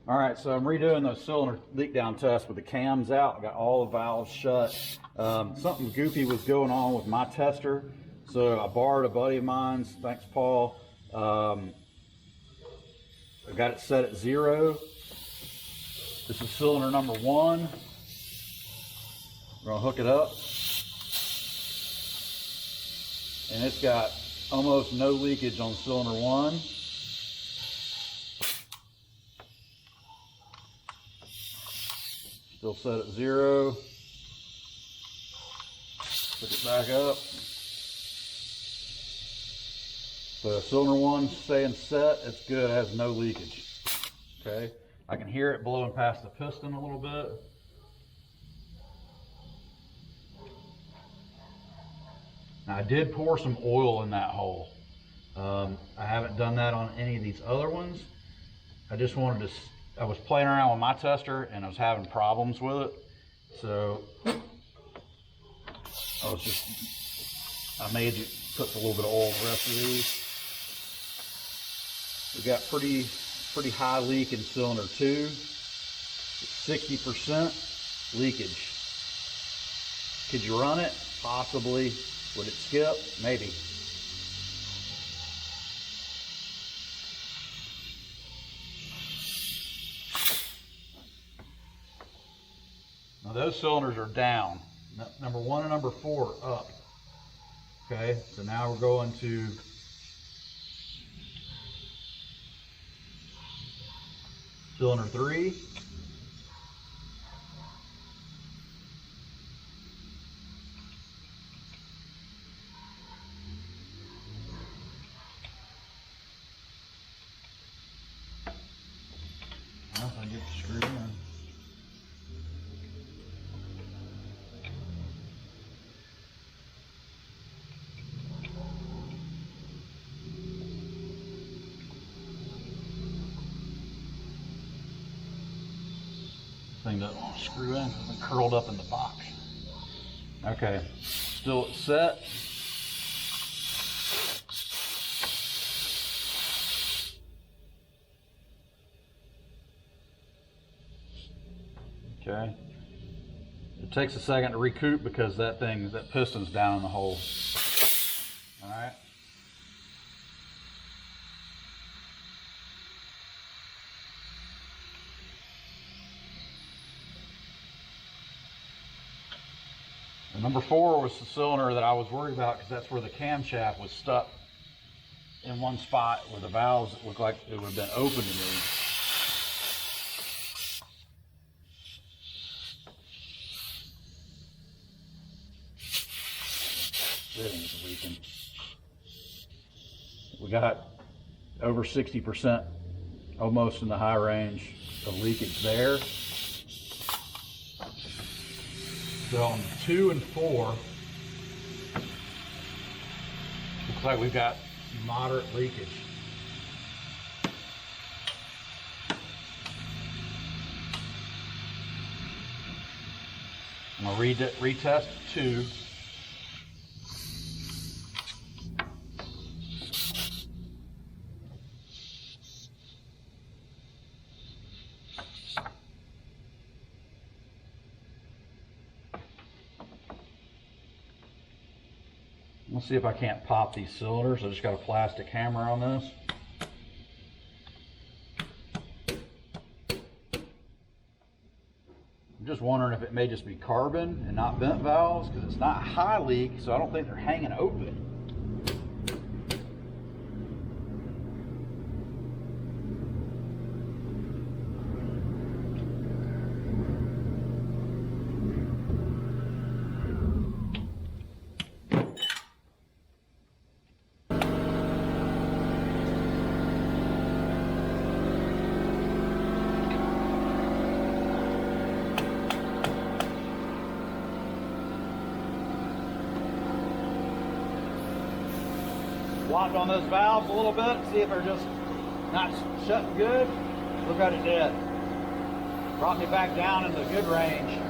All right, so I'm redoing those cylinder leak down tests with the cams out. I got all the valves shut. Something goofy was going on with my tester, so I borrowed a buddy of mine's. Thanks, Paul. I got it set at 0. This is cylinder number 1. We're gonna hook it up, and it's got almost no leakage on cylinder 1. Still set at 0. Put it back up. So cylinder 1's staying set. It's good. It has no leakage. Okay. I can hear it blowing past the piston a little bit. Now I did pour some oil in that hole. I haven't done that on any of these other ones. I just wanted to. I was playing around with my tester and I was having problems with it, so I made you put a little bit of oil in the rest of these. We got pretty high leak in cylinder 2, 60% leakage. Could you run it? Possibly. Would it skip? Maybe. Now those cylinders are down. Number 1 and number 4 are up. Okay, so now we're going to cylinder 3. Well, if I get the screw in. Thing doesn't want to screw in because it's curled up in the box. Okay, still set. Okay, it takes a second to recoup because that piston's down in the hole. All right. And number 4 was the cylinder that I was worried about because that's where the camshaft was stuck in one spot where the valves looked like it would have been open to me. Fittings leaking. We got over 60%, almost in the high range of leakage there. So on 2 and 4, looks like we've got moderate leakage. I'm going to retest 2. Let's see if I can't pop these cylinders. I just got a plastic hammer on this. I'm just wondering if it may just be carbon and not vent valves, because it's not high leak, so I don't think they're hanging open. Watch on those valves a little bit, see if they're just not shutting good. Look at it did. Brought me back down into good range.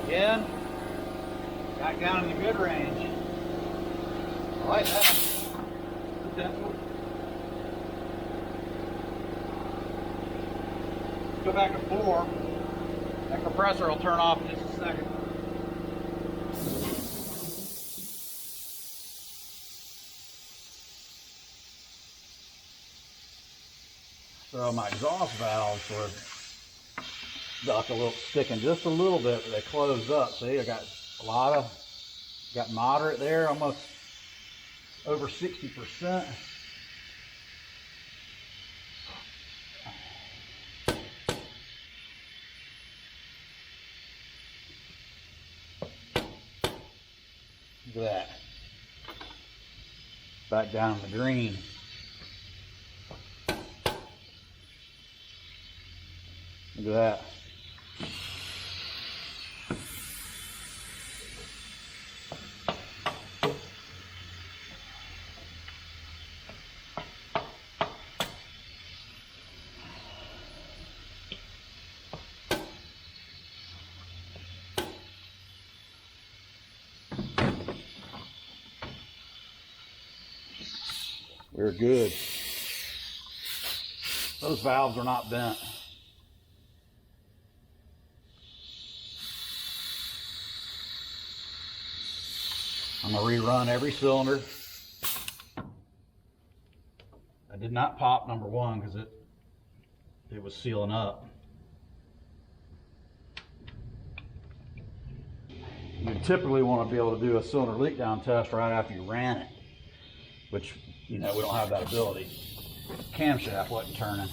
Again, got down in the good range. I like that. Potential. Go back to 4. That compressor will turn off in just a second. So my exhaust valves were stuck sticking just a little bit, but they closed up. See, I got got moderate there, almost over 60%. Look at that. Back down in the green. Look at that. We're good. Those valves are not bent. I'm going to rerun every cylinder. I did not pop number 1 because it was sealing up. You typically want to be able to do a cylinder leak down test right after you ran it, which, you know, we don't have that ability. Camshaft wasn't turning.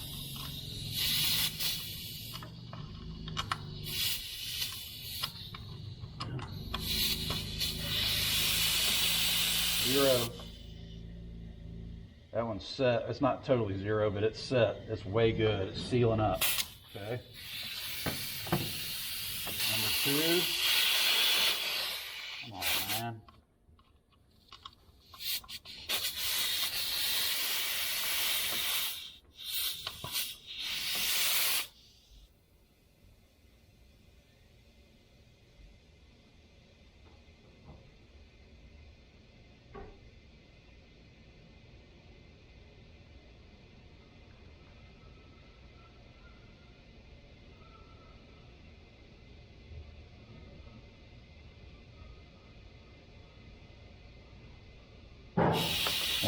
Zero. That one's set. It's not totally zero, but it's set. It's way good. It's sealing up. Okay. Number 2. Come on, man.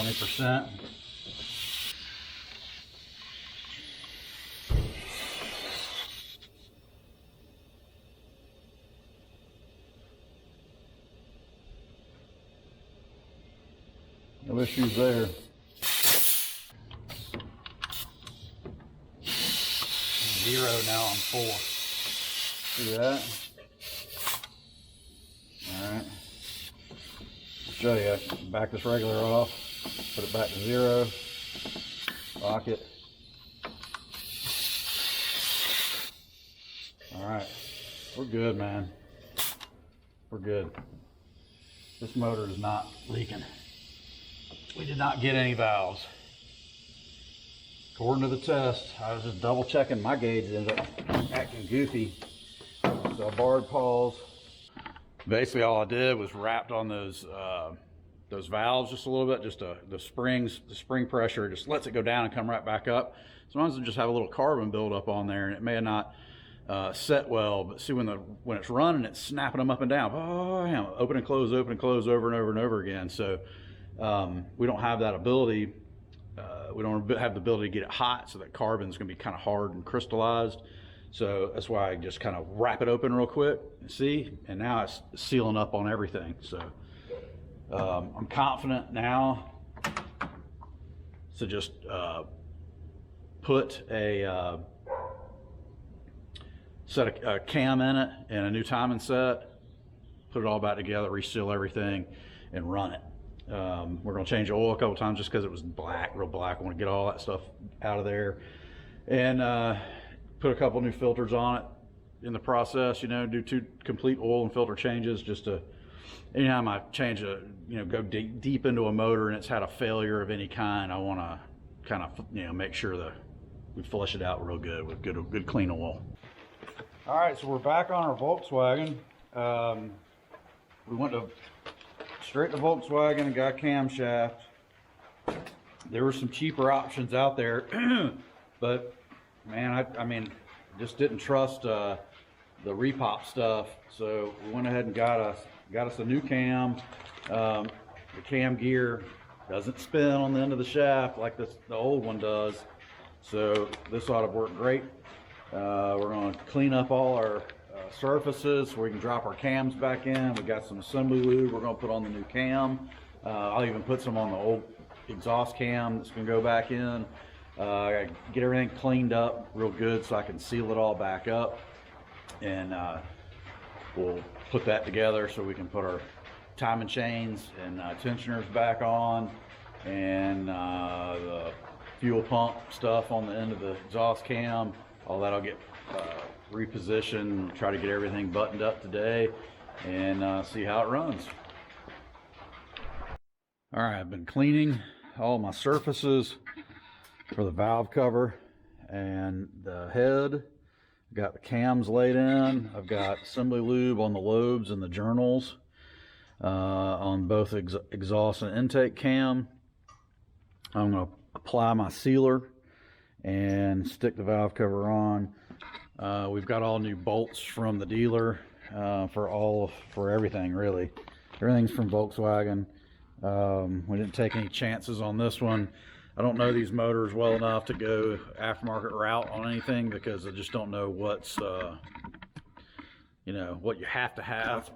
%. No issues there. Zero now on 4. See that? All right. I'll show you. Back this regulator off. Put it back to 0. Lock it. All right. We're good, man. We're good. This motor is not leaking. We did not get any valves. According to the test, I was just double checking. My gauge ended up acting goofy. So I borrowed Paul's. Basically all I did was wrapped on those valves just a little bit, just the spring pressure just lets it go down and come right back up. Sometimes it just have a little carbon buildup on there, and it may have not set well, but see when it's running, it's snapping them up and down. Oh, open and close over and over and over again. So we don't have that ability. We don't have the ability to get it hot, so that carbon's going to be kind of hard and crystallized. So that's why I just kind of wrap it open real quick. See, and now it's sealing up on everything. So I'm confident now to just put set a cam in it and a new timing set, put it all back together, reseal everything, and run it. We're going to change the oil a couple times just because it was black, real black. I want to get all that stuff out of there, and put a couple new filters on it in the process. You know, do 2 complete oil and filter changes just to, anytime I change go deep into a motor and it's had a failure of any kind, I want to kind of make sure that we flush it out real good with good clean oil. All right, so we're back on our Volkswagen. We went straight to Volkswagen and got a camshaft. There were some cheaper options out there, but man, I mean, just didn't trust the repop stuff. So we went ahead and got us a new cam. The cam gear doesn't spin on the end of the shaft like the old one does. So this ought to work great. We're going to clean up all our surfaces so we can drop our cams back in. We got some assembly lube we're going to put on the new cam. I'll even put some on the old exhaust cam that's going to go back in. I get everything cleaned up real good so I can seal it all back up, and we'll put that together so we can put our timing chains and tensioners back on, and the fuel pump stuff on the end of the exhaust cam. All that'll get repositioned, try to get everything buttoned up today, and see how it runs. All right, I've been cleaning all my surfaces for the valve cover and the head. Got the cams laid in. I've got assembly lube on the lobes and the journals on both exhaust and intake cam. I'm going to apply my sealer and stick the valve cover on. We've got all new bolts from the dealer for everything, really. Everything's from Volkswagen. We didn't take any chances on this one. I don't know these motors well enough to go aftermarket route on anything, because I just don't know what's you know, what you have to have.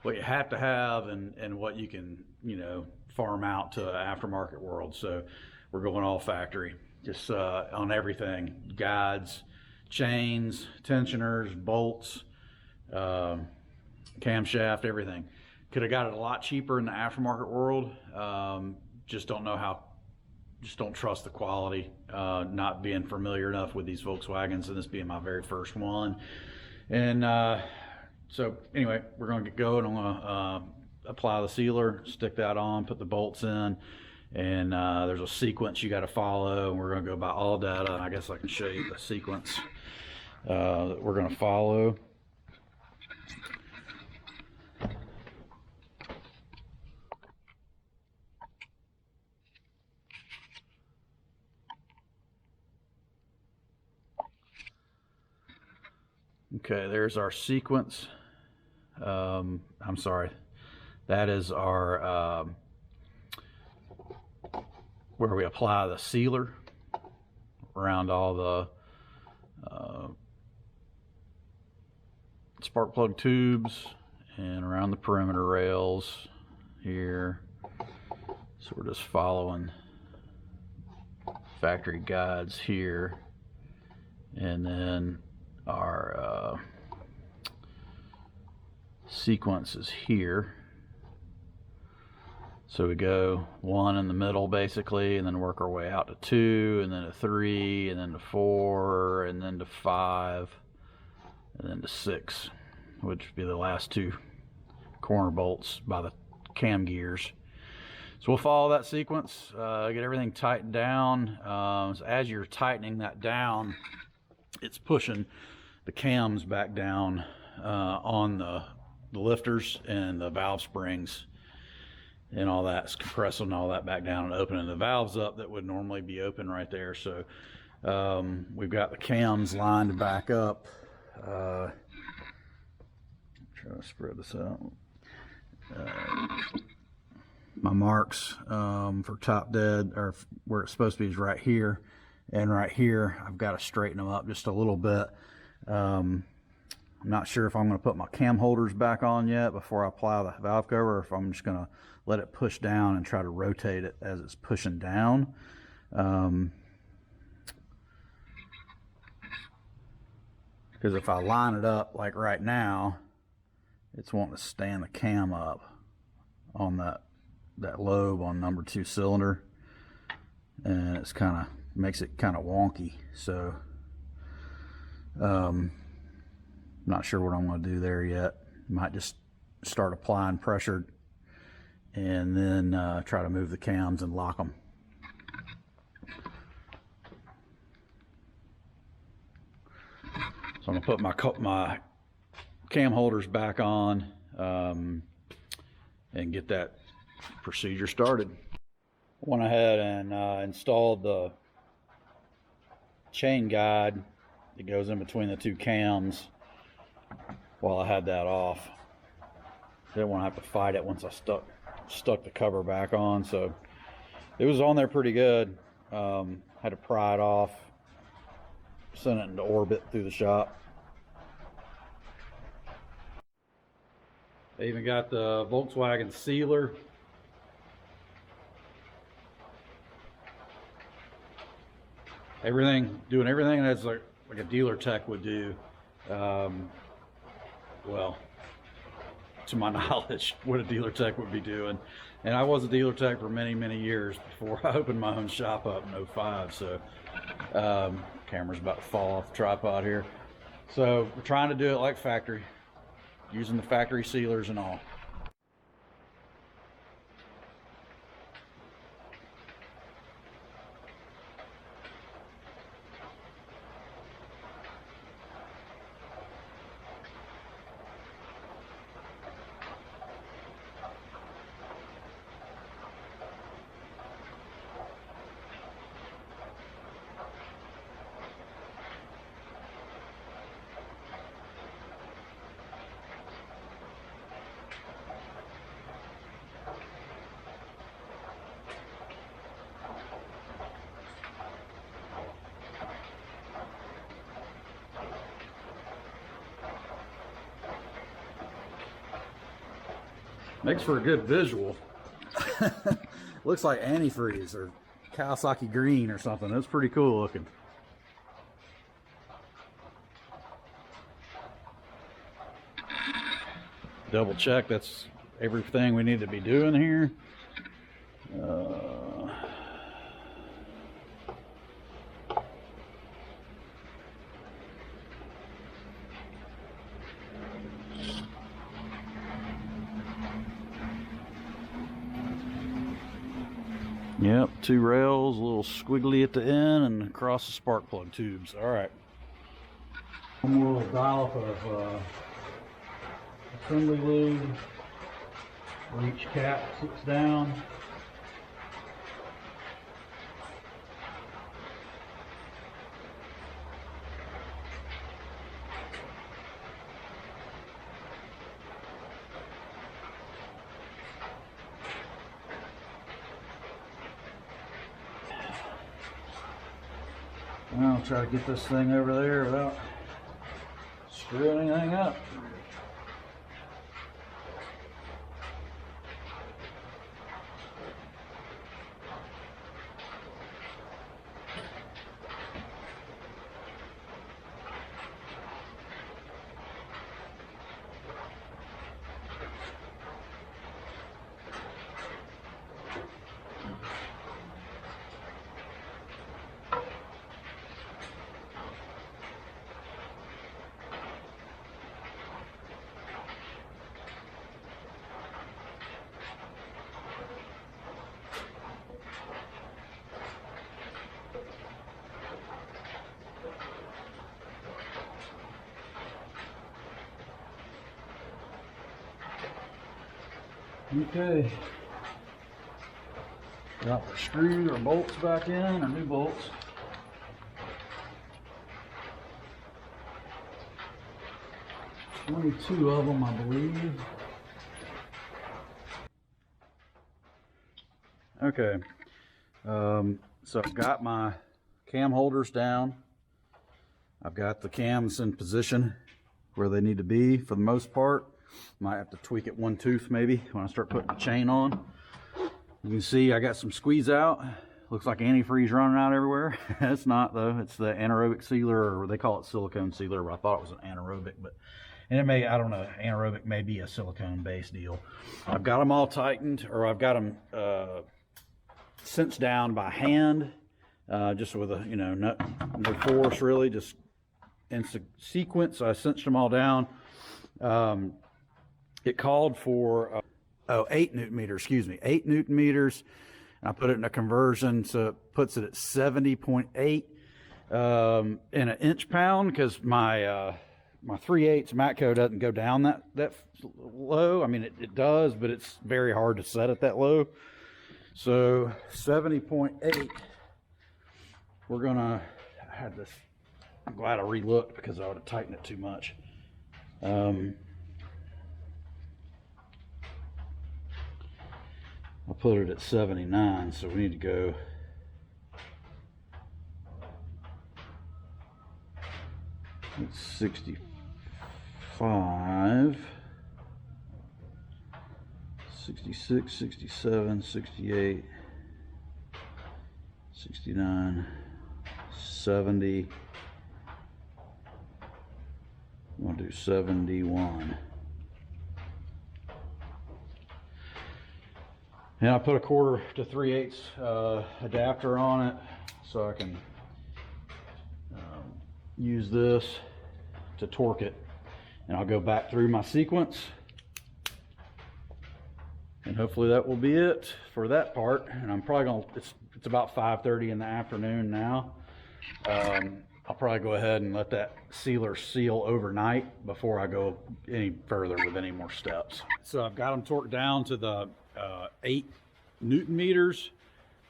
What you have to have, and what you can, you know, farm out to aftermarket world. So we're going all factory, just on everything: guides, chains, tensioners, bolts, camshaft, everything. Could have got it a lot cheaper in the aftermarket world. Just don't know how, just don't trust the quality, not being familiar enough with these Volkswagens, and this being my very first one. And so anyway, we're going to get going. I'm going to apply the sealer, stick that on, put the bolts in, and there's a sequence you got to follow, and we're going to go by all data. I guess I can show you the sequence that we're going to follow. Okay, there's our sequence. I'm sorry, that is our where we apply the sealer around all the spark plug tubes and around the perimeter rails here. So we're just following factory guides here, and then our sequence is here. So we go 1 in the middle basically, and then work our way out to 2, and then to 3, and then to 4, and then to 5, and then to 6, which would be the last 2 corner bolts by the cam gears. So we'll follow that sequence, get everything tightened down. So as you're tightening that down, it's pushing the cams back down on the lifters and the valve springs and all that. It's compressing all that back down and opening the valves up that would normally be open right there. So we've got the cams lined back up. Try to spread this out. My marks for top dead, or where it's supposed to be, is right here, and right here I've got to straighten them up just a little bit. I'm not sure if I'm going to put my cam holders back on yet before I apply the valve cover, or if I'm just going to let it push down and try to rotate it as it's pushing down. Because if I line it up like right now, it's wanting to stand the cam up on that lobe on number 2 cylinder, and it's kind of makes it kind of wonky. So not sure what I'm going to do there yet. Might just start applying pressure and then try to move the cams and lock them. So I'm gonna put my cam holders back on and get that procedure started. Went ahead and installed the chain guide that goes in between the two cams while I had that off. Didn't want to have to fight it once I stuck the cover back on, so it was on there pretty good. Had to pry it off, send it into orbit through the shop. They even got the Volkswagen sealer. Doing everything that's like a dealer tech would do. Well, to my knowledge, what a dealer tech would be doing. And I was a dealer tech for many, many years before I opened my own shop up in 05. So, camera's about to fall off the tripod here. So we're trying to do it like factory, using the factory sealers and all. Makes for a good visual. Looks like antifreeze or Kawasaki green or something. That's pretty cool looking. Double check that's everything we need to be doing here. Yep, 2 rails, a little squiggly at the end, and across the spark plug tubes. All right. One more little dollop of assembly lube where each cap sits down. I'll try to get this thing over there without screwing anything up. Okay, got the screws or bolts back in, or new bolts. $22 of them, I believe. Okay, so I've got my cam holders down. I've got the cams in position where they need to be for the most part. Might have to tweak it one tooth maybe when I start putting the chain on. You can see I got some squeeze out. Looks like antifreeze running out everywhere. It's not though. It's the anaerobic sealer, or they call it silicone sealer, but I thought it was an anaerobic, but and it may, I don't know, anaerobic may be a silicone based deal. I've got them all tightened, or I've got them cinched down by hand, just with a, you know, no force really, just in sequence. So I cinched them all down. It called for 8 Newton meters, excuse me, 8 Newton meters. I put it in a conversion, so it puts it at 70.8 in an inch pound, because my my 3/8 Matco doesn't go down that low. I mean, it does, but it's very hard to set it that low. So 70.8, we're gonna, I had this, I'm glad I re-looked because I would have tightened it too much. I'll put it at 79, so we need to go at 65, 66, 67, 68, 69, 70. I'm going to do 71. And I put a 1/4 to 3/8 adapter on it so I can use this to torque it. And I'll go back through my sequence, and hopefully that will be it for that part. And I'm probably gonna, it's about 5:30 in the afternoon now. I'll probably go ahead and let that sealer seal overnight before I go any further with any more steps. So I've got them torqued down to the 8 Newton meters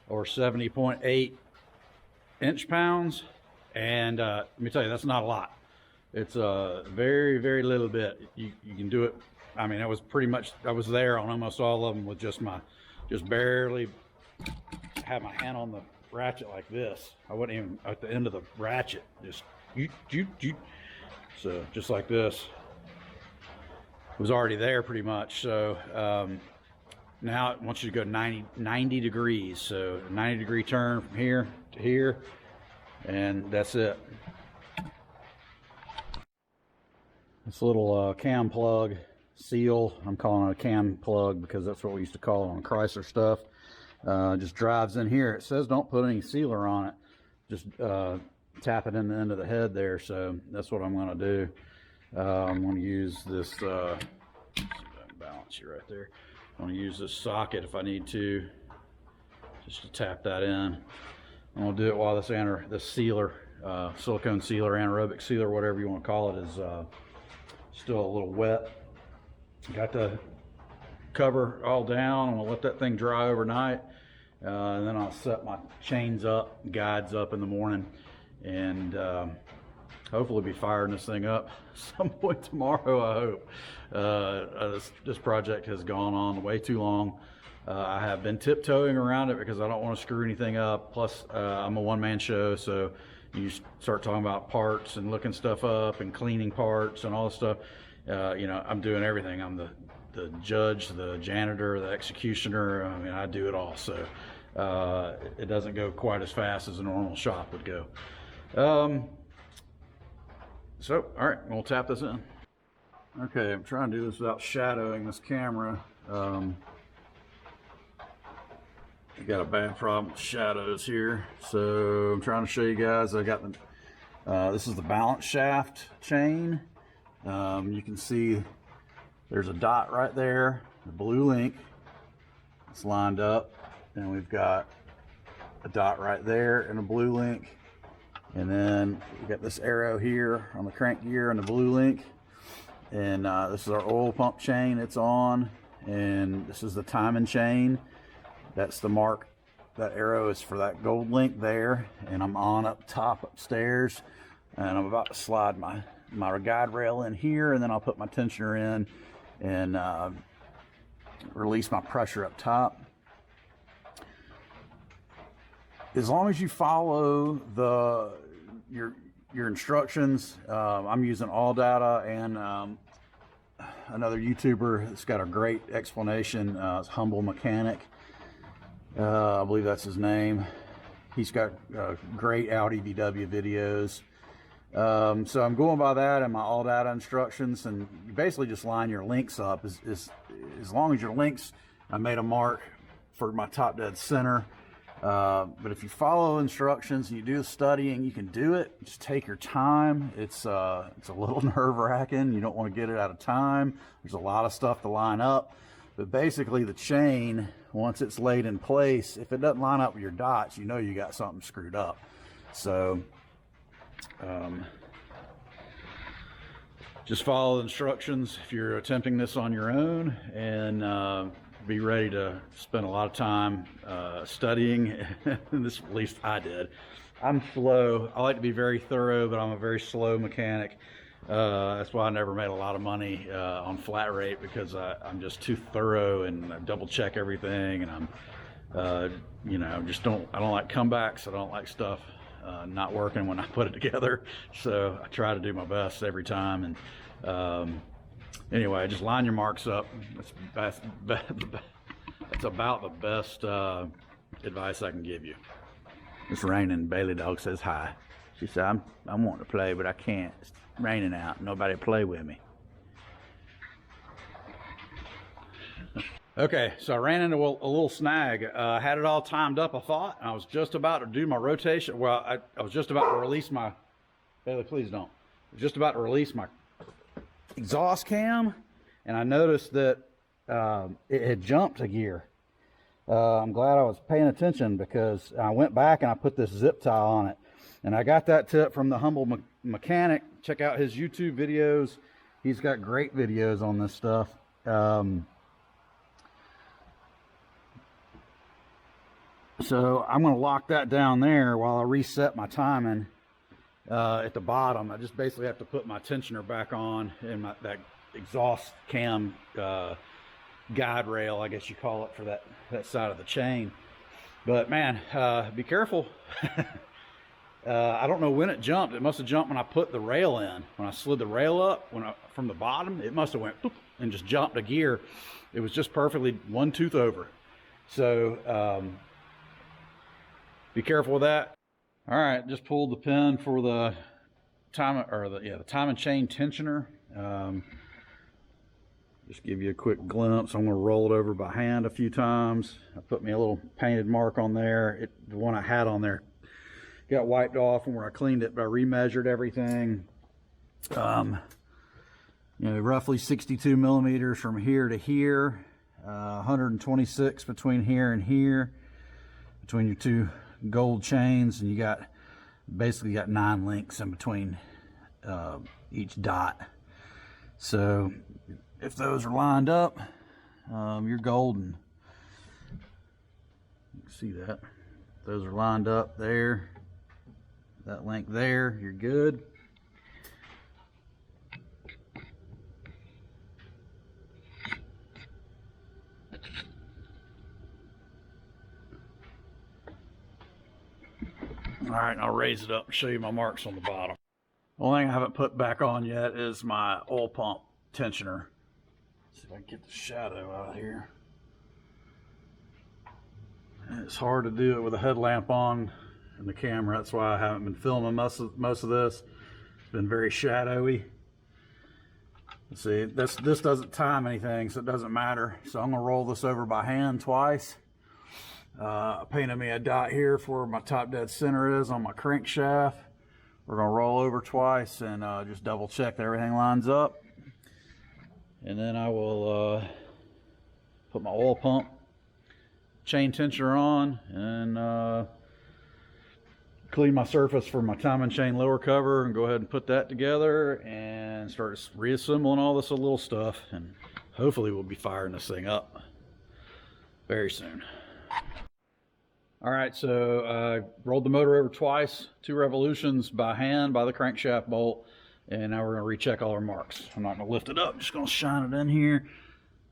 or 70.8 inch-pounds. And let me tell you, that's not a lot. It's a very, very little bit. You can do it. I mean, I was pretty much, I was there on almost all of them with just barely have my hand on the ratchet like this. I wasn't even at the end of the ratchet, just so just like this. It was already there pretty much. So now it wants you to go 90 degrees. So 90-degree turn from here to here, and that's it. This little cam plug seal, I'm calling it a cam plug because that's what we used to call it on Chrysler stuff. Just drives in here. It says don't put any sealer on it. Just tap it in the end of the head there. So that's what I'm going to do. I'm going to use this, balance you right there. I'm going to use this socket if I need to, just to tap that in. I'm going to do it while this sealer, silicone sealer, anaerobic sealer, whatever you want to call it, is still a little wet. Got the cover all down. I'm gonna let that thing dry overnight, and then I'll set my chains up, guides up in the morning, and hopefully be firing this thing up some point tomorrow, I hope. This project has gone on way too long. I have been tiptoeing around it because I don't want to screw anything up. Plus, I'm a one-man show, so you start talking about parts and looking stuff up and cleaning parts and all this stuff. You know, I'm doing everything. I'm the judge, the janitor, the executioner. I mean, I do it all. So it doesn't go quite as fast as a normal shop would go. So, all right, we'll tap this in. Okay, I'm trying to do this without shadowing this camera. I got a bad problem with shadows here, so I'm trying to show you guys. I got the this is the balance shaft chain. You can see there's a dot right there, the blue link. It's lined up, and we've got a dot right there and a blue link, and then we got this arrow here on the crank gear and the blue link. And this is our oil pump chain. It's on, and this is the timing chain. That's the mark. That arrow is for that gold link there, and I'm on up top upstairs, and I'm about to slide my guide rail in here, and then I'll put my tensioner in and release my pressure up top. As long as you follow your instructions, I'm using All Data and another YouTuber that's got a great explanation. It's Humble Mechanic. I believe that's his name. He's got great Audi VW videos. So I'm going by that and my All Data instructions, and you basically just line your links up. As long as your links, I made a mark for my top dead center. But if you follow instructions and you do the studying, you can do it. Just take your time. It's a little nerve-wracking. You don't want to get it out of time. There's a lot of stuff to line up. But basically the chain, once it's laid in place, if it doesn't line up with your dots, you know you got something screwed up. So just follow the instructions if you're attempting this on your own, and be ready to spend a lot of time studying. This, at least I did. I'm slow. I like to be very thorough, but I'm a very slow mechanic. That's why I never made a lot of money on flat rate, because I'm just too thorough, and I double check everything, and I'm you know, I don't like comebacks. I don't like stuff not working when I put it together. So I try to do my best every time. And anyway, just line your marks up. That's about the best advice I can give you. It's raining. Bailey dog says hi. She said, I'm wanting to play, but I can't. It's raining out. Nobody play with me. Okay, so I ran into a little snag. I had it all timed up, I thought, and I was just about to do my rotation. Well, I was just about to release my, Bailey, please don't. I was just about to release my exhaust cam, and I noticed that it had jumped a gear. I'm glad I was paying attention, because I went back and I put this zip tie on it. And I got that tip from the Humble Mechanic. Check out his YouTube videos. He's got great videos on this stuff. So I'm going to lock that down there while I reset my timing at the bottom. I just basically have to put my tensioner back on, and that exhaust cam guide rail, I guess you call it, for that side of the chain. But man, be careful. I don't know when it jumped. It must have jumped when I put the rail in. When I slid the rail up from the bottom, it must have went boop, and just jumped a gear. It was just perfectly one tooth over. So be careful with that. All right, just pulled the pin for the the time and chain tensioner. Just give you a quick glimpse. I'm going to roll it over by hand a few times. I put me a little painted mark on there. The one I had on there got wiped off, and where I cleaned it, but I remeasured everything. You know, roughly 62 millimeters from here to here, 126 between here and here, between your two gold chains, and you basically got 9 links in between each dot. So if those are lined up, you're golden. You can see that. If those are lined up there, that link there, you're good. All right, I'll raise it up and show you my marks on the bottom. The only thing I haven't put back on yet is my oil pump tensioner. Let's see if I can get the shadow out of here. It's hard to do it with a headlamp on and the camera. That's why I haven't been filming most of this. It's been very shadowy. Let's see, this doesn't time anything, so it doesn't matter. So I'm gonna roll this over by hand twice. I painted me a dot here for where my top dead center is on my crankshaft. We're gonna roll over twice and just double check that everything lines up. And then I will put my oil pump chain tensioner on and clean my surface for my timing chain lower cover, and go ahead and put that together and start reassembling all this little stuff, and hopefully we'll be firing this thing up very soon. All right, so I rolled the motor over twice, 2 revolutions by hand by the crankshaft bolt, and now we're going to recheck all our marks. I'm not going to lift it up, I'm just going to shine it in here.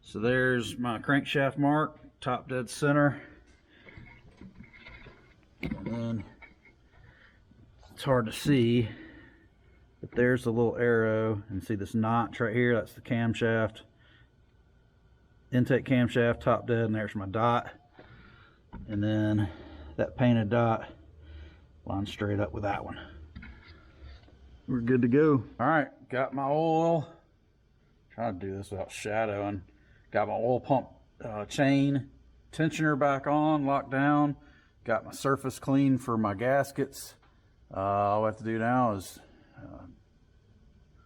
So there's my crankshaft mark, top dead center. And then it's hard to see, but there's the little arrow, and see this notch right here, that's the camshaft. Intake camshaft, top dead, and there's my dot. And then that painted dot lines straight up with that one. We're good to go. All right, got my oil. Trying to do this without shadowing. Got my oil pump chain tensioner back on, locked down. Got my surface clean for my gaskets. All I have to do now is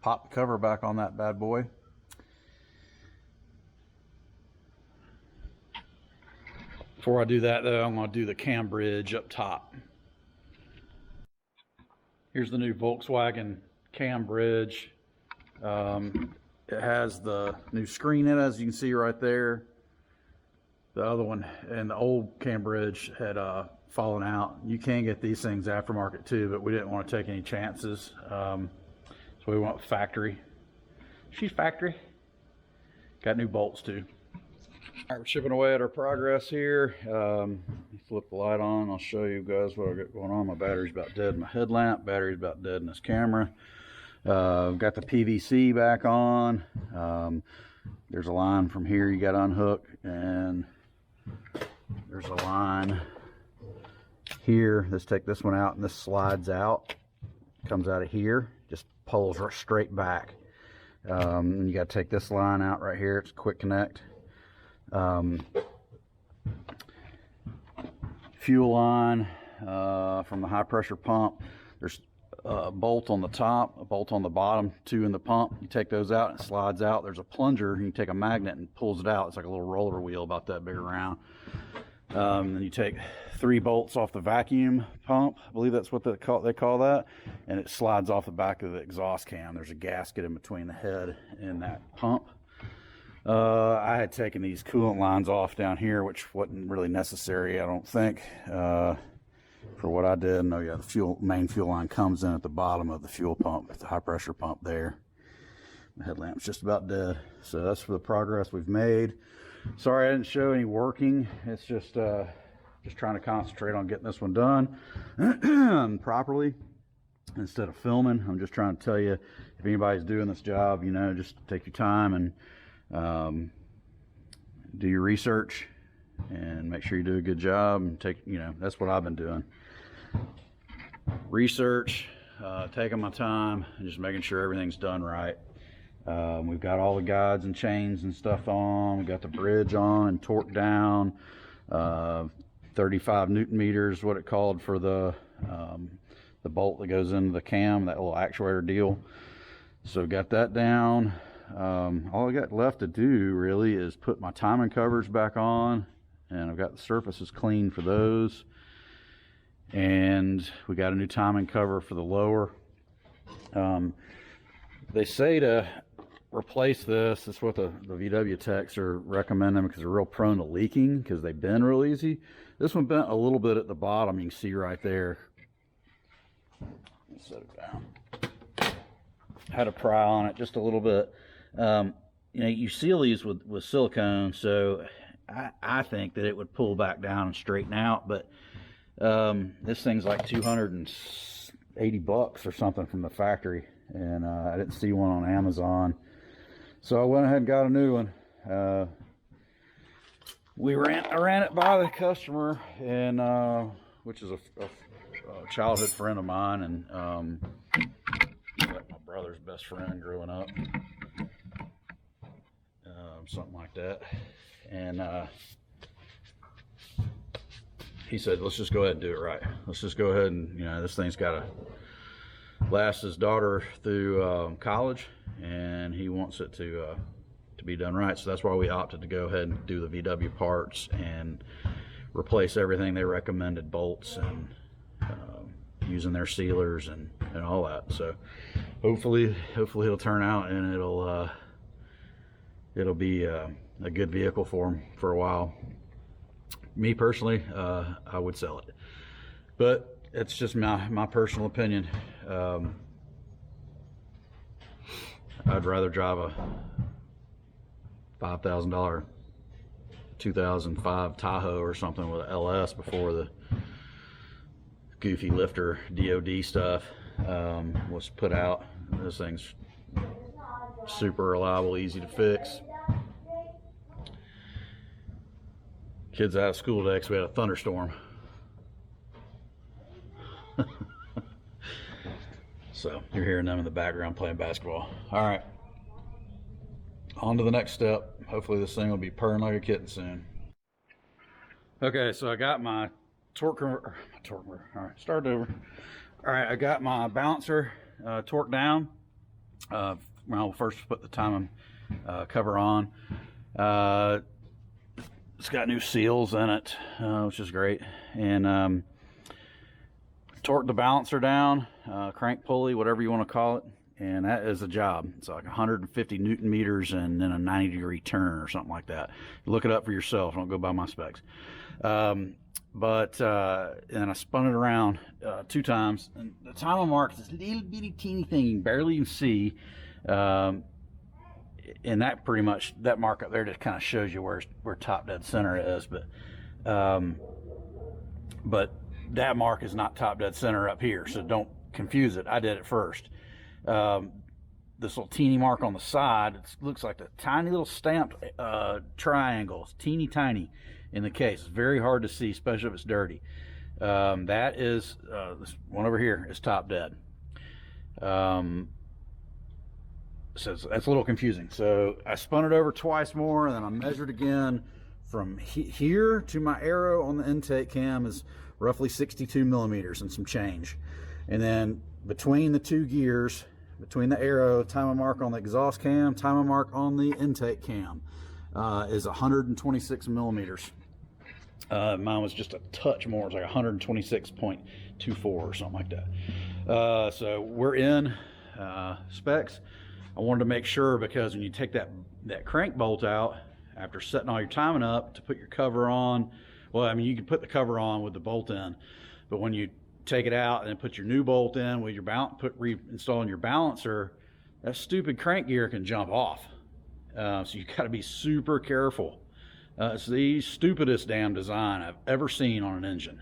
pop the cover back on that bad boy. Before I do that though, I'm going to do the cam bridge up top. Here's the new Volkswagen cam bridge. It has the new screen in it, as you can see right there. The other one and the old cam bridge had fallen out. You can get these things aftermarket too, but we didn't want to take any chances. So we went with factory. She's factory. Got new bolts too. All right, we're chipping away at our progress here. Flip the light on. I'll show you guys what I got going on. My battery's about dead in my headlamp. Battery's about dead in this camera. Got the PVC back on. There's a line from here you got to unhook, and there's a line here. Let's take this one out, and this slides out. Comes out of here, just pulls right straight back. And you got to take this line out right here. It's a quick connect. Fuel line from the high pressure pump. There's a bolt on the top, a bolt on the bottom, two in the pump. You take those out and it slides out. There's a plunger, and you take a magnet and pulls it out. It's like a little roller wheel about that big around. Then you take 3 bolts off the vacuum pump. I believe that's what they call that, and it slides off the back of the exhaust cam. There's a gasket in between the head and that pump. I had taken these coolant lines off down here, which wasn't really necessary, I don't think, for what I did. No, yeah, the main fuel line comes in at the bottom of the fuel pump, the high pressure pump there. The headlamp's just about dead. So that's for the progress we've made. Sorry I didn't show any working. It's just trying to concentrate on getting this one done properly instead of filming. I'm just trying to tell you, if anybody's doing this job, you know, just take your time and do your research and make sure you do a good job, and that's what I've been doing. Research, taking my time, and just making sure everything's done right. We've got all the guides and chains and stuff on. We got the bridge on and torqued down. 35 Newton meters, what it called for the bolt that goes into the cam, that little actuator deal. So got that down. All I got left to do really is put my timing covers back on, and I've got the surfaces clean for those. And we got a new timing cover for the lower. They say to replace this. That's what the VW techs are recommending, because they're real prone to leaking because they bend real easy. This one bent a little bit at the bottom. You can see right there. Let's set it down. Had to pry on it just a little bit. You seal these with silicone, so I think that it would pull back down and straighten out, but this thing's like $280 or something from the factory, and I didn't see one on Amazon, so I went ahead and got a new one. I ran it by the customer, and which is a childhood friend of mine, and like my brother's best friend growing up, something like that. And he said, let's just go ahead and do it right. Let's just go ahead and, this thing's got to last his daughter through college, and he wants it to be done right. So that's why we opted to go ahead and do the VW parts and replace everything they recommended, bolts and using their sealers and all that. So hopefully it'll turn out, and it'll be a good vehicle for him for a while. Me personally, I would sell it, but it's just my personal opinion. I'd rather drive a $5,000 2005 Tahoe or something with an LS before the goofy lifter DOD stuff was put out. This thing's super reliable, easy to fix. Kids out of school today because we had a thunderstorm. So you're hearing them in the background playing basketball. All right, on to the next step. Hopefully this thing will be purring like a kitten soon. Okay, so I got my torque converter. All right, start over. All right, I got my balancer torqued down. Well, first put the timing cover on. It's got new seals in it, which is great. And torqued the balancer down, crank pulley, whatever you want to call it. and that is a job. It's like 150 Newton meters and then a 90-degree turn or something like that. Look it up for yourself. Don't go by my specs. And I spun it around 2 times, and the time mark is this little bitty teeny thing you can barely even see. And that pretty much, that mark up there just kind of shows you where top dead center is. But that mark is not top dead center up here, so don't confuse it. I did it first. This little teeny mark on the side, it looks like a tiny little stamped triangle. It's teeny tiny in the case. It's very hard to see, especially if it's dirty. That is this one over here is top dead. So that's a little confusing. So I spun it over twice more, and then I measured again. From here to my arrow on the intake cam is roughly 62 millimeters and some change. And then between the 2 gears, between the arrow, time mark on the exhaust cam, time mark on the intake cam is 126 millimeters. Mine was just a touch more. It's like 126.24 or something like that. So we're in specs. I wanted to make sure, because when you take that crank bolt out after setting all your timing up to put your cover on, well, I mean, you can put the cover on with the bolt in, but when you take it out and then put your new bolt in with your reinstalling your balancer, that stupid crank gear can jump off. So you got to be super careful. It's the stupidest damn design I've ever seen on an engine.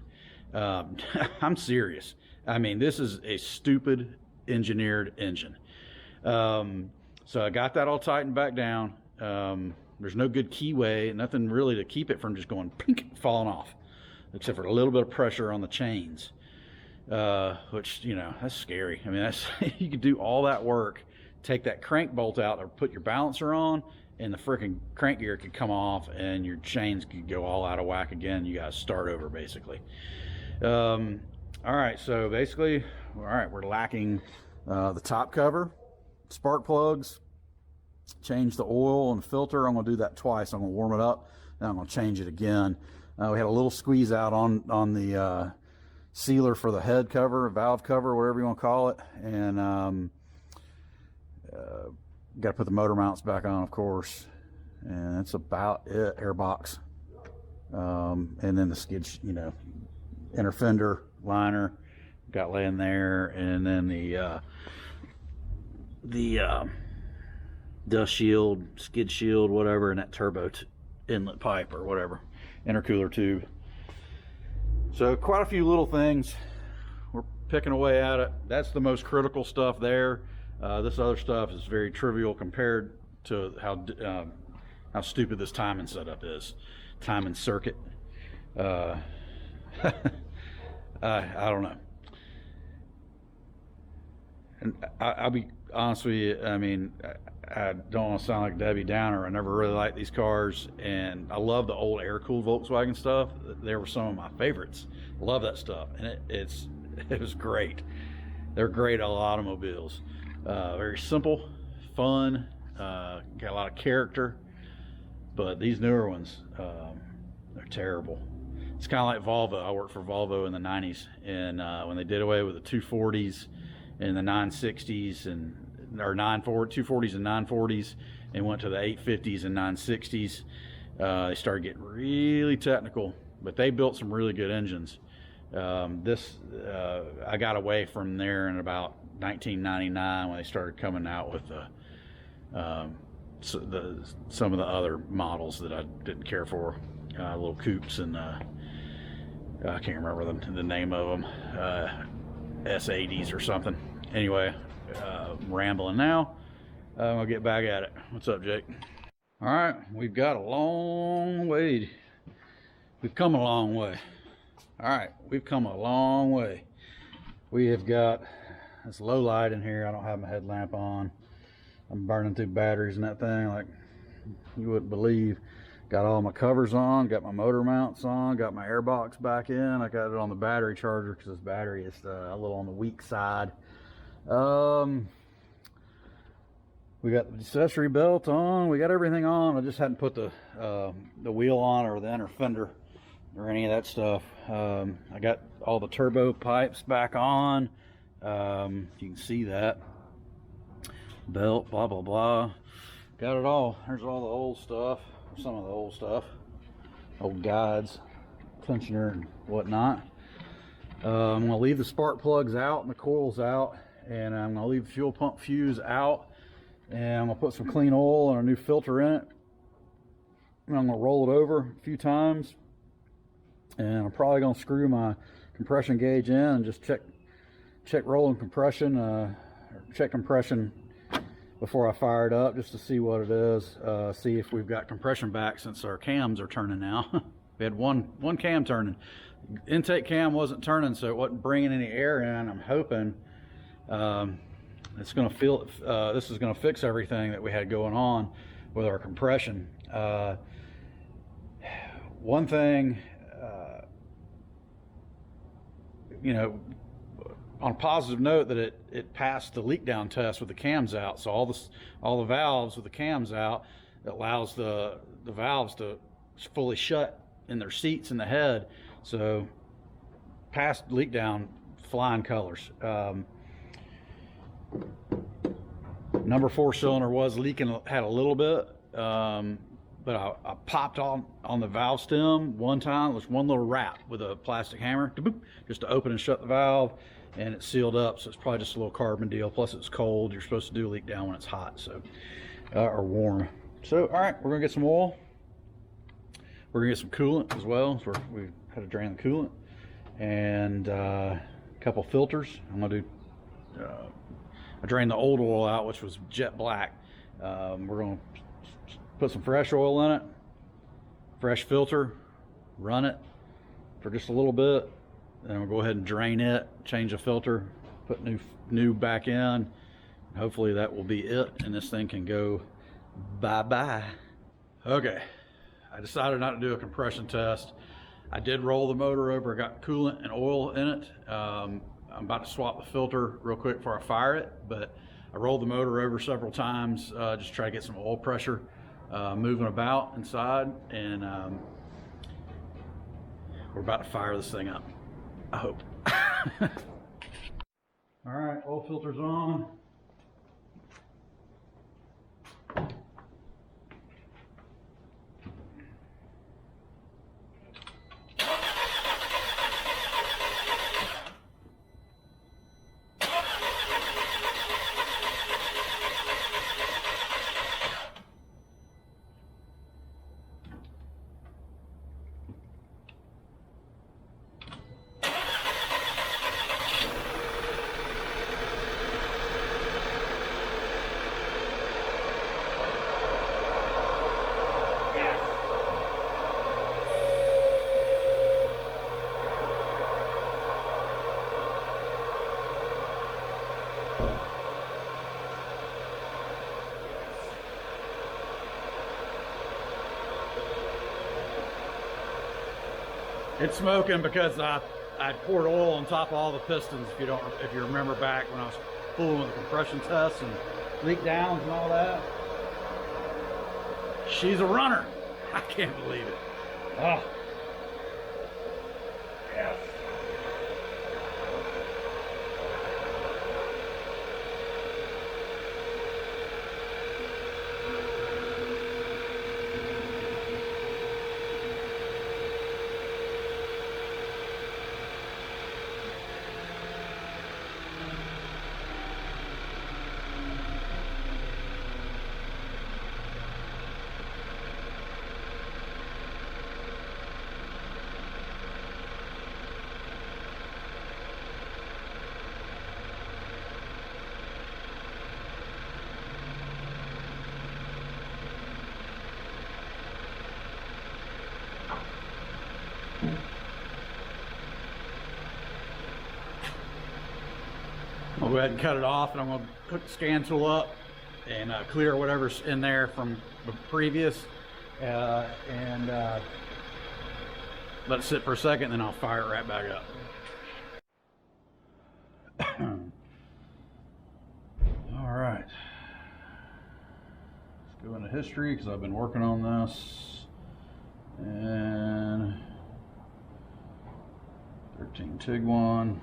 I'm serious. I mean, this is a stupid engineered engine. So I got that all tightened back down. There's no good keyway, nothing really to keep it from just going pink, falling off, except for a little bit of pressure on the chains, which, you know, that's scary. I mean, that's you could do all that work, take that crank bolt out or put your balancer on, and the freaking crank gear could come off and your chains could go all out of whack again. You got to start over, basically. All right, so basically, all right, we're lacking the top cover, spark plugs, change the oil and filter. I'm going to do that twice. I'm going to warm it up, then I'm going to change it again. We had a little squeeze out on the sealer for the head cover, valve cover, whatever you want to call it, and got to put the motor mounts back on, of course, and that's about it. Airbox, and then the skid, you know, inner fender liner got laying there, and then the dust shield, skid shield, whatever, and that turbo inlet pipe or whatever, intercooler tube. So quite a few little things. We're picking away at it. That's the most critical stuff there. This other stuff is very trivial compared to how stupid this timing setup is. Timing circuit. I don't know. And I'll be honest with you, I mean, I don't want to sound like Debbie Downer. I never really liked these cars, and I love the old air-cooled Volkswagen stuff. They were some of my favorites. Love that stuff, and it was great. They're great automobiles. Very simple, fun, got a lot of character, but these newer ones, they're terrible. It's kind of like Volvo. I worked for Volvo in the 90s, and when they did away with the 240s and the 960s or 240s and 940s and went to the 850s and 960s, they started getting really technical, but they built some really good engines. I got away from there in about 1999 when they started coming out with some of the other models that I didn't care for, little coupes, and I can't remember the name of them, S80s or something. Anyway, rambling now. I'm gonna get back at it. What's up, Jake? All right, we've got a long way. We've come a long way. All right, we've come a long way. We have got this low light in here. I don't have my headlamp on. I'm burning through batteries and that thing like you wouldn't believe. Got all my covers on, got my motor mounts on, got my airbox back in. I got it on the battery charger because this battery is a little on the weak side. We got the accessory belt on. We got everything on. I just hadn't put the wheel on or the inner fender or any of that stuff. I got all the turbo pipes back on. You can see that. belt, blah, blah, blah. Got it all. There's all the old stuff, some of the old stuff, old guides, tensioner and whatnot. I'm going to leave the spark plugs out and the coils out, and I'm going to leave the fuel pump fuse out, and I'm going to put some clean oil and a new filter in it, and I'm going to roll it over a few times, and I'm probably going to screw my compression gauge in and just check rolling compression, check compression before I fire it up, just to see what it is, see if we've got compression back, since our cams are turning now. We had one cam turning. Intake cam wasn't turning, so it wasn't bringing any air in. I'm hoping it's going to feel this is going to fix everything that we had going on with our compression. One thing, you know, on a positive note, that it passed the leak down test with the cams out. So all the valves with the cams out, it allows the valves to fully shut in their seats in the head. So passed leak down, flying colors. Number 4 cylinder was leaking, had a little bit, but I popped on the valve stem one time. It was one little wrap with a plastic hammer, just to open and shut the valve, and it sealed up. So it's probably just a little carbon deal. Plus it's cold. You're supposed to do leak down when it's hot, so or warm. So all right, we're gonna get some oil. We're gonna get some coolant as well. So we had to drain the coolant, and a couple filters. I'm gonna do. I drained the old oil out, which was jet black. We're gonna put some fresh oil in it, fresh filter, run it for just a little bit, then we'll go ahead and drain it, change the filter, put new back in. Hopefully that will be it, and this thing can go bye-bye. Okay, I decided not to do a compression test. I did roll the motor over. I got coolant and oil in it. I'm about to swap the filter real quick before I fire it, but I rolled the motor over several times, just try to get some oil pressure moving about inside, and we're about to fire this thing up, I hope. All right, oil filter's on. It's smoking because I poured oil on top of all the pistons. If you remember back when I was fooling with the compression tests and leak downs and all that. She's a runner. I can't believe it. Oh. Yes. I'll go ahead and cut it off, and I'm going to hook the scan tool up and clear whatever's in there from the previous, and let it sit for a second, then I'll fire it right back up. All right, let's go into history because I've been working on this. And 13 Tiguan.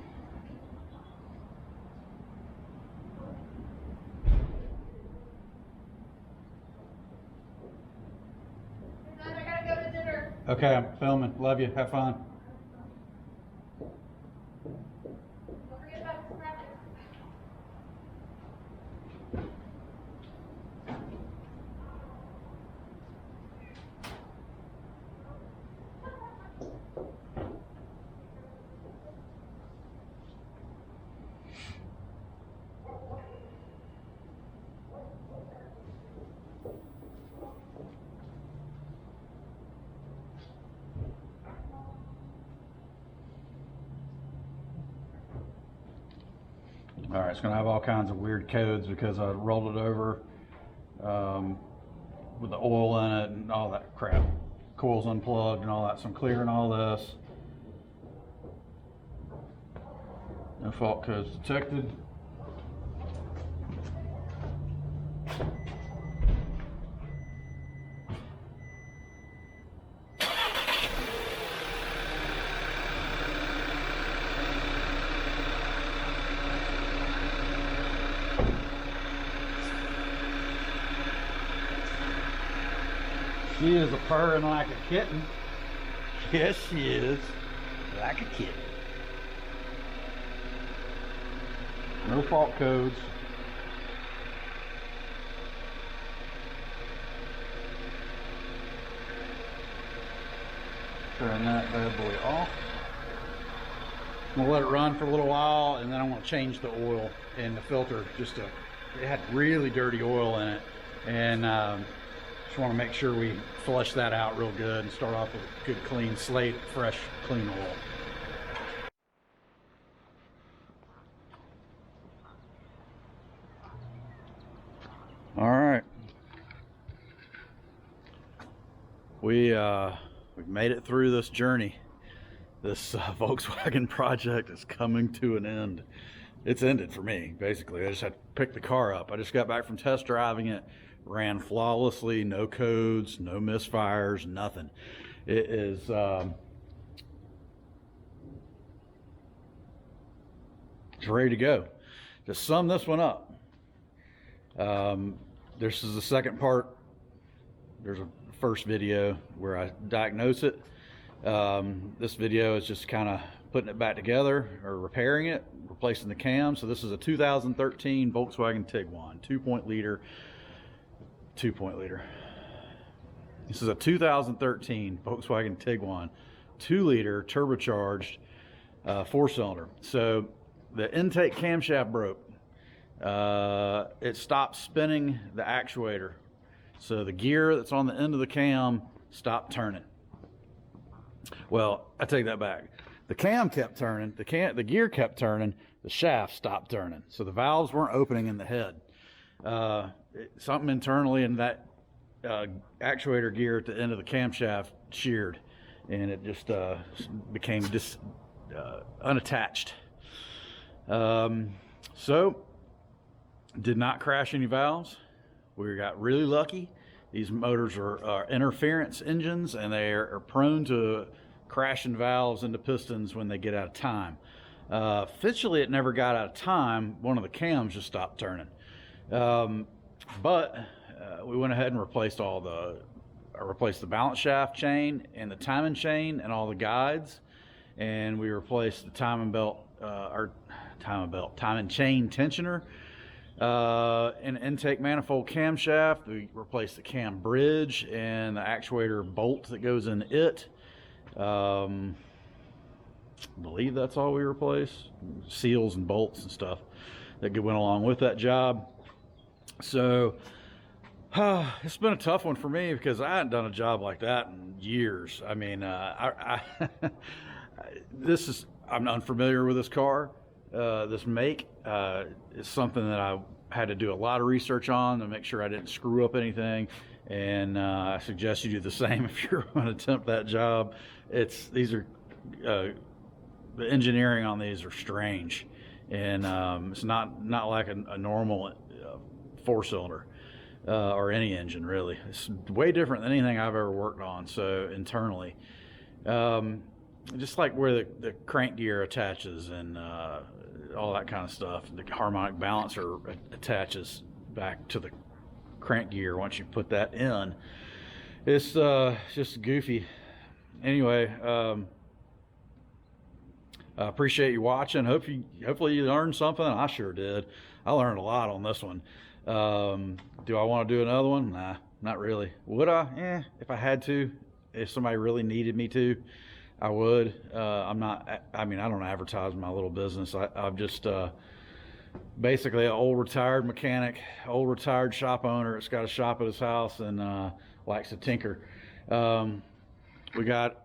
Okay, I'm filming. Love you. Have fun. Don't forget about the scratches. All right, it's gonna have all kinds of weird codes because I rolled it over with the oil in it and all that crap. Coils unplugged and all that, so I'm clearing all this. No fault codes detected. She is a purring like a kitten. Yes, she is. Like a kitten. No fault codes. Turn that bad boy off. I'm gonna let it run for a little while, and then I'm gonna change the oil in the filter. It had really dirty oil in it, and just want to make sure we flush that out real good and start off with a good clean slate, fresh, clean oil. All right, we've made it through this journey. This Volkswagen project is coming to an end. It's ended for me, basically. I just had to pick the car up. I just got back from test driving it. Ran flawlessly, no codes, no misfires, nothing. It is it's ready to go. To sum this one up, this is the second part. There's a first video where I diagnose it. This video is just kind of putting it back together or repairing it, replacing the cam. So this is a 2013 Volkswagen Tiguan, 2.0 liter. This is a 2013 Volkswagen Tiguan, 2-liter turbocharged 4-cylinder. So the intake camshaft broke. It stopped spinning the actuator. So the gear that's on the end of the cam stopped turning. Well, I take that back. The cam kept turning, the gear kept turning, the shaft stopped turning. So the valves weren't opening in the head. Something internally in that actuator gear at the end of the camshaft sheared, and it just became unattached. So did not crash any valves. We got really lucky. These motors are interference engines, and they are prone to crashing valves into pistons when they get out of time. Officially, it never got out of time. One of the cams just stopped turning. But we went ahead and replaced the balance shaft chain and the timing chain and all the guides, and we replaced the timing chain tensioner, and intake manifold camshaft. We replaced the cam bridge and the actuator bolt that goes in it. I believe that's all we replaced. Seals and bolts and stuff that went along with that job. So it's been a tough one for me because I hadn't done a job like that in years. I mean, I'm unfamiliar with this car. This make is something that I had to do a lot of research on to make sure I didn't screw up anything. And I suggest you do the same if you're going to attempt that job. The engineering on these are strange, and it's not like a normal 4-cylinder or any engine really. It's way different than anything I've ever worked on. So internally, just like where the crank gear attaches and all that kind of stuff, the harmonic balancer attaches back to the crank gear once you put that in. It's just goofy. anyway, I appreciate you watching. Hopefully you learned something. I sure did. I learned a lot on this one. Do I want to do another one? Nah, not really. Would I? If I had to, if somebody really needed me to, I would. I'm not, I mean, I don't advertise my little business. I'm just basically an old retired mechanic, old retired shop owner that's got a shop at his house and likes to tinker. We got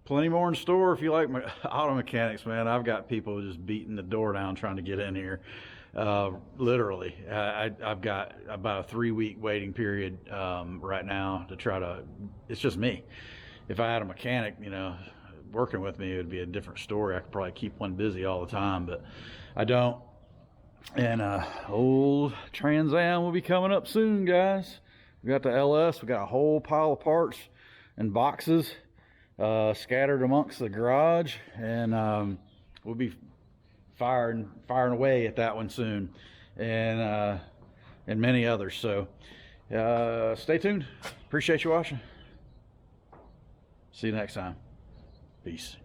plenty more in store if you like auto mechanics, man. I've got people just beating the door down trying to get in here. Literally, I've got about a 3-week waiting period right now to try to, it's just me. If I had a mechanic, you know, working with me, it would be a different story. I could probably keep one busy all the time, but I don't. And old Trans Am will be coming up soon, guys. We got the LS, we got a whole pile of parts and boxes scattered amongst the garage, and we'll be firing away at that one soon, and many others. So stay tuned. Appreciate you watching. See you next time. Peace.